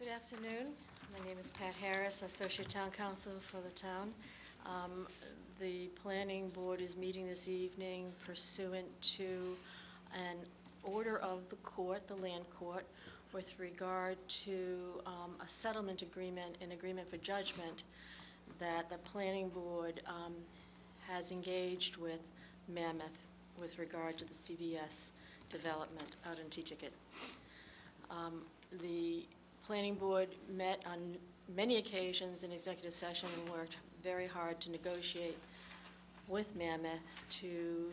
Good afternoon. My name is Pat Harris, Associate Town Council for the town. The Planning Board is meeting this evening pursuant to an order of the court, the land court, with regard to a settlement agreement, an agreement for judgment that the Planning Board has engaged with Mammoth with regard to the CVS development out in T-Ticket. The Planning Board met on many occasions in executive session and worked very hard to negotiate with Mammoth to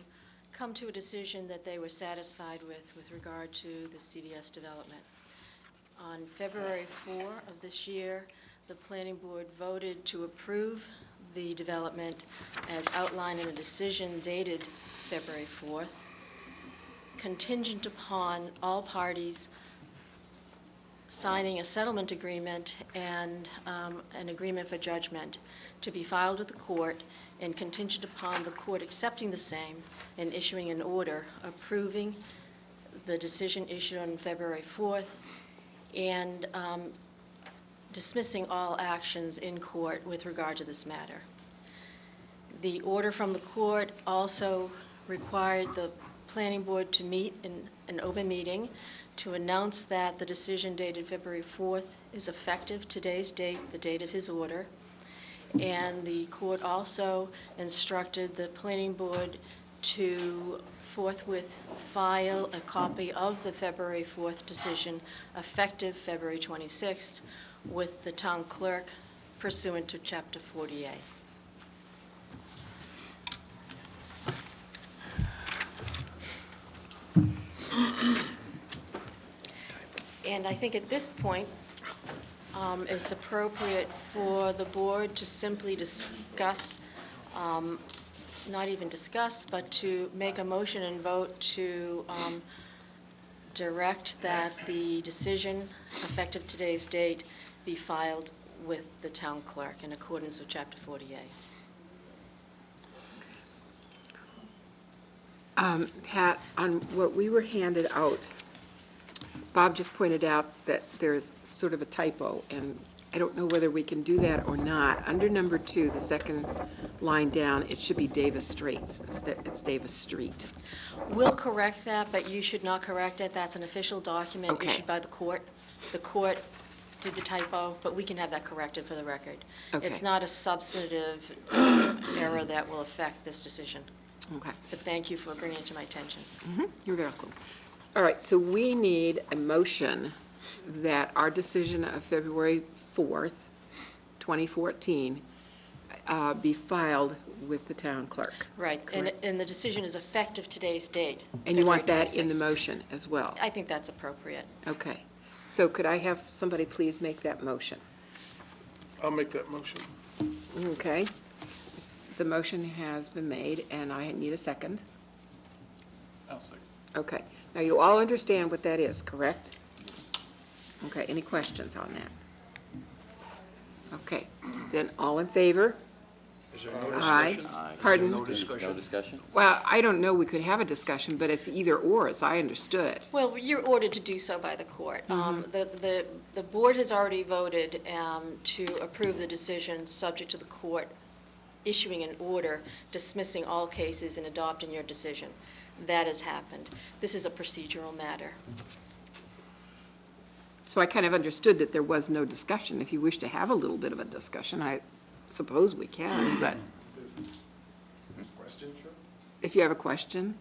come to a decision that they were satisfied with regard to the CVS development. On February 4 of this year, the Planning Board voted to approve the development as outlined in a decision dated February 4th, contingent upon all parties signing a settlement agreement and an agreement for judgment to be filed with the court, and contingent upon the court accepting the same and issuing an order approving the decision issued on February 4th and dismissing all actions in court with regard to this matter. The order from the court also required the Planning Board to meet in an open meeting to announce that the decision dated February 4th is effective today's date, the date of his order. And the court also instructed the Planning Board to forthwith file a copy of the February 4th decision effective February 26th with the town clerk pursuant to Chapter 40A. And I think at this point, it's appropriate for the board to simply discuss, not even discuss, but to make a motion and vote to direct that the decision effective today's date be filed with the town clerk in accordance with Chapter 40A. Pat, on what we were handed out, Bob just pointed out that there's sort of a typo, and I don't know whether we can do that or not. Under number 2, the second line down, it should be Davis Straits. It's Davis Street. We'll correct that, but you should not correct it. That's an official document issued by the court. The court did the typo, but we can have that corrected for the record. Okay. It's not a substantive error that will affect this decision. Okay. But thank you for bringing it to my attention. You're welcome. All right, so we need a motion that our decision of February 4th, 2014, be filed with the town clerk. Right, and the decision is effective today's date. And you want February that in the 26th. motion as well? I think that's appropriate. Okay. So could I have somebody please make that motion? I'll make that motion. Okay. The motion has been made, and I need a second. I'll second. Okay. Now, you all understand what that is, correct? Okay, any questions on that? Okay, then all in favor? Is there no Aye. discussion? Pardon? No discussion? No discussion? Well, I don't know, we could have a discussion, but it's either or, as I understood it. Well, you're ordered to do so by the court. The board has already voted to approve the decision subject to the court issuing an order dismissing all cases and adopting your decision. That has happened. This is a procedural matter. So I kind of understood that there was no discussion. If you wish to have a little bit of a discussion, I suppose we can, but Question, sure. if you have a question?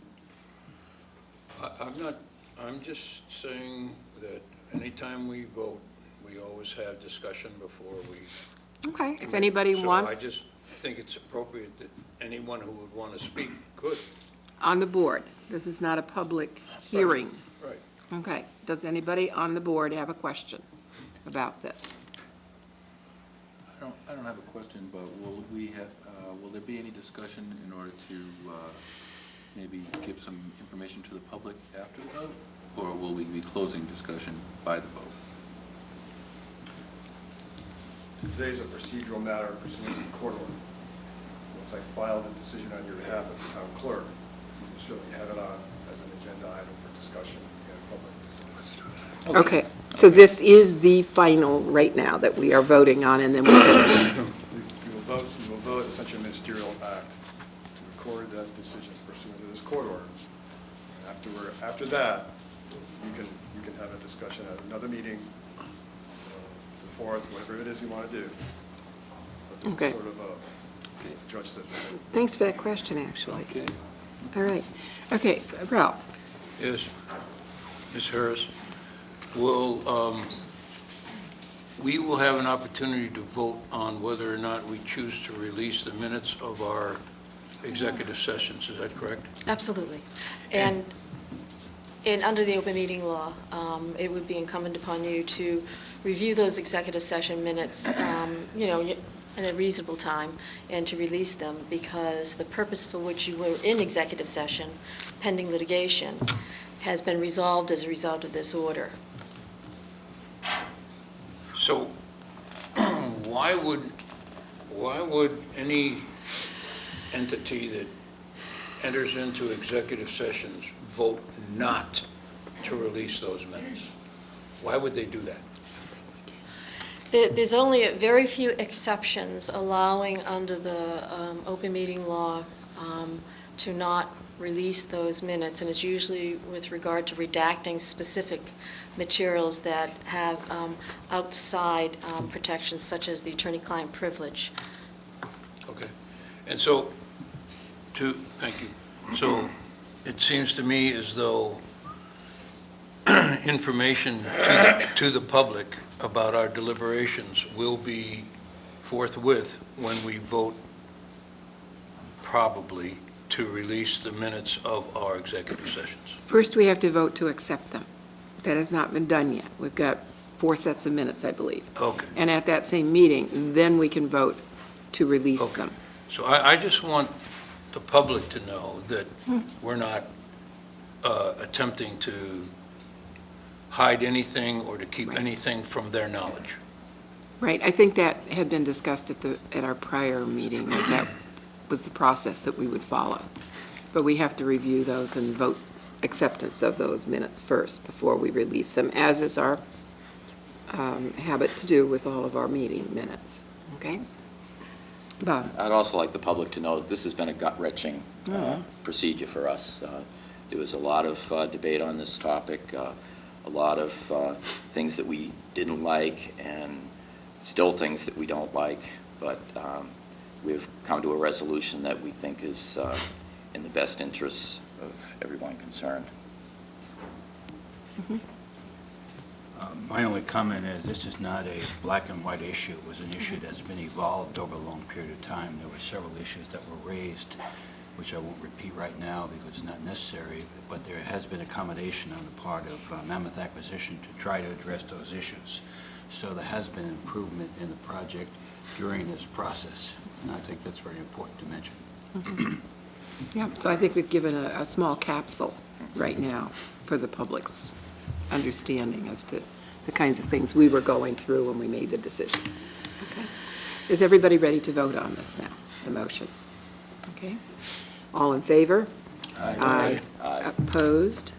I'm just saying that anytime we vote, we always have discussion before we. Okay, if anybody wants. So I just think it's appropriate that anyone who would want to speak could. On the board. This is not a public hearing. Right. Okay. Does anybody on the board have a question about this? I don't have a question, but will there be any discussion in order to maybe give some information to the public after the vote? Or will we be closing discussion by the vote? Today's a procedural matter pursuant to the court order. Once I file the decision on your behalf as the town clerk, you can certainly have it on as an agenda item for discussion and public discussion. Okay, so this is the final right now that we are voting on, and then we'll, You will vote essentially a ministerial act to record that decision pursuant to this court order. After that, you can have a discussion at another meeting, the 4th, whatever it is you want to do. But this Okay. is sort of a judge said. thanks for that question, actually. Okay. All right. Okay, so Ralph, Yes, Ms. Harris, we will have an opportunity to vote on whether or not we choose to release the minutes of our executive sessions, is that correct? Absolutely. And under the open meeting law, it would be incumbent upon you to review those executive session minutes, in a reasonable time, and to release them, because the purpose for which you were in executive session, pending litigation, has been resolved as a result of this order. So why would any entity that enters into executive sessions vote not to release those minutes? Why would they do that? There's only very few exceptions allowing under the open meeting law to not release those minutes, and it's usually with regard to redacting specific materials that have outside protections, such as the attorney-client privilege. Okay. And so, thank you. So it seems to me as though information to the public about our deliberations will be forthwith when we vote probably to release the minutes of our executive sessions. first we have to vote to accept them. That has not been done yet. We've got 4 sets of minutes, I believe. Okay. And at that same meeting, then we can vote to release Okay. them. So I just want the public to know that we're not attempting to hide anything or to keep Right. anything from their knowledge. Right, I think that had been discussed at our prior meeting, that was the process that we would follow. But we have to review those and vote acceptance of those minutes first before we release them, as is our habit to do with all of our meeting minutes, okay? Bob? I'd also like the public to know that this has been a gut-wrenching procedure for us. There was a lot of debate on this topic, a lot of things that we didn't like, and still things that we don't like, but we've come to a resolution that we think is in the best interests of everyone concerned. My only comment is this is not a black and white issue. It was an issue that's been evolved over a long period of time. There were several issues that were raised, which I won't repeat right now because it's not necessary, but there has been accommodation on the part of Mammoth Acquisition to try to address those issues. So there has been improvement in the project during this process, and I think that's very important to mention. Yeah, so I think we've given a small capsule right now for the public's understanding as to the kinds of things we were going through when we made the decisions. Okay. Is everybody ready to vote on this now, the motion? Okay. All in favor? Aye. Opposed?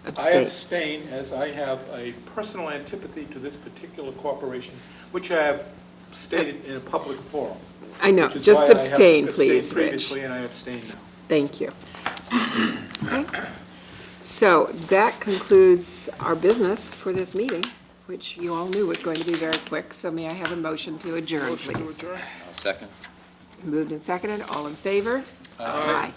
I Abstain? abstain, as I have a personal antipathy to this particular corporation, which I have stated in a public forum. I know, which is just why I have abstain, abstained please, Rich. previously, and I abstain now. Thank you. Okay. So that concludes our business for this meeting, which you all knew was going to be very quick. So may I have a motion to adjourn, Motion to please? adjourn? Second? Moved and seconded, all in favor? Aye.